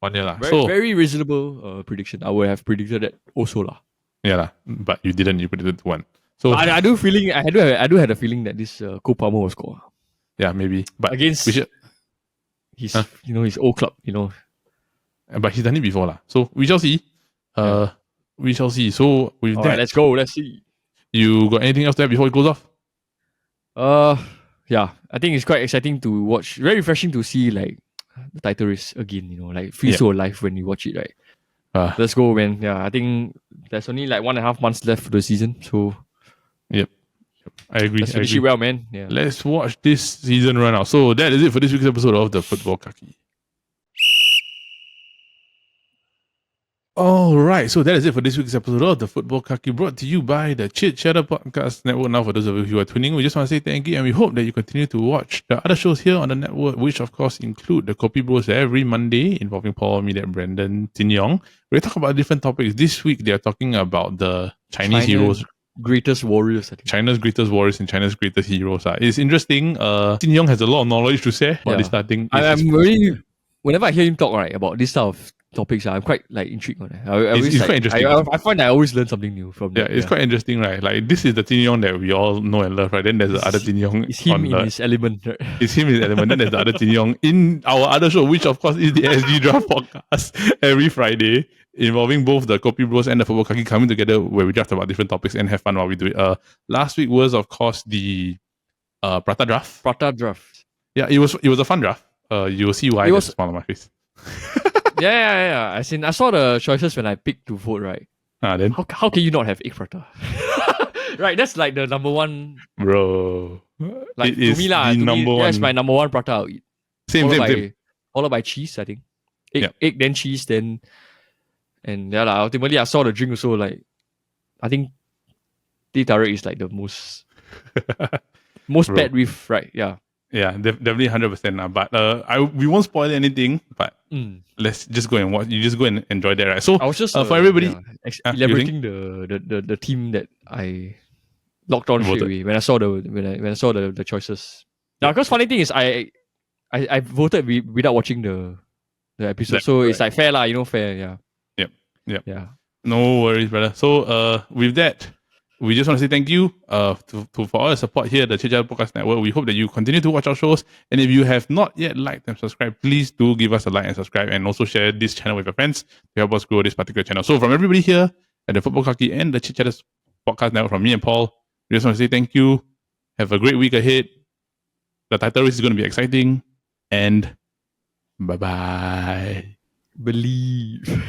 A: 1-0 lah.
B: Very reasonable prediction. I would have predicted that also lah.
A: Yeah lah, but you didn't. You predicted 1. So
B: I do have a feeling that this Cole Palmer will score
A: yeah, maybe. But
B: against his his old club.
A: But he's done it before lah. So we shall see. We shall see. So with
B: All
A: that,
B: right, let's go. Let's see.
A: You got anything else to add before it goes off?
B: Yeah, I think it's quite exciting to watch. Very refreshing to see like the title race again. Like feels so alive when you watch it, right? Let's go, man. Yeah, I think there's only like 1.5 months left for the season, so
A: yep, I agree.
B: Let's finish it well, man. Yeah.
A: Let's watch this season run out. So that is it for this week's episode of the Football Kaki. Alright, so that is it for this week's episode of the Football Kaki, brought to you by the Chit Podcast Network. Now, for those of you who are tuning in, we just want to say thank you, and we hope that you continue to watch the other shows here on the network, which of course include the Copy Bros every Monday, involving Paul, me, and Brandon, Tin Yong. We talk about different topics. This week, they are talking about the Chinese heroes.
B: Greatest warriors, I think.
A: China's greatest warriors and China's greatest heroes. It's interesting. Tin Yong has a lot of knowledge to share about this thing.
B: I'm really, whenever I hear him talk about this type of topics, I'm quite like intrigued on it.
A: It's quite interesting.
B: I find that I always learn something new from them.
A: It's quite interesting, right? Like this is the Tin Yong that we all know and love, right? Then there's the other Tin Yong.
B: It's him in his element, right?
A: It's him in his element. Then there's the other Tin Yong in our other show, which of course is the SG Draft Podcast every Friday, involving both the Copy Bros and the Football Kaki coming together, where we draft about different topics and have fun while we do it. Last week was of course the Prata Draft. Yeah, it was a fun draft. You will see why there's a smile on my face.
B: Yeah. As in, I saw the choices when I picked to vote, right?
A: Then
B: how can you not have egg prata? Right, that's like the number one,
A: bro.
B: Like to me lah, that's my number one prata I'll eat.
A: Same.
B: Followed by cheese, I think. Egg, then cheese, then and ultimately I saw the drink also. Like I think tea tarik is like the most paired with, right?
A: Yeah, definitely 100%. But we won't spoil anything. But let's just go and watch. You just go and enjoy that, right? So
B: I was just
A: for everybody,
B: elaborating the team that I locked on straight away when I saw the choices. Now, because funny thing is, I voted without watching the episode, so it's like fair lah, fair.
A: Yep.
B: Yeah.
A: No worries, brother. So with that, we just want to say thank you for all the support here at the Chit Podcast Network. We hope that you continue to watch our shows. And if you have not yet liked and subscribed, please do give us a like and subscribe, and also share this channel with your friends to help us grow this particular channel. So from everybody here at the Football Kaki and the Chit Podcast Network, from me and Paul, we just want to say thank you. Have a great week ahead. The title race is going to be exciting. And bye-bye.
B: Believe.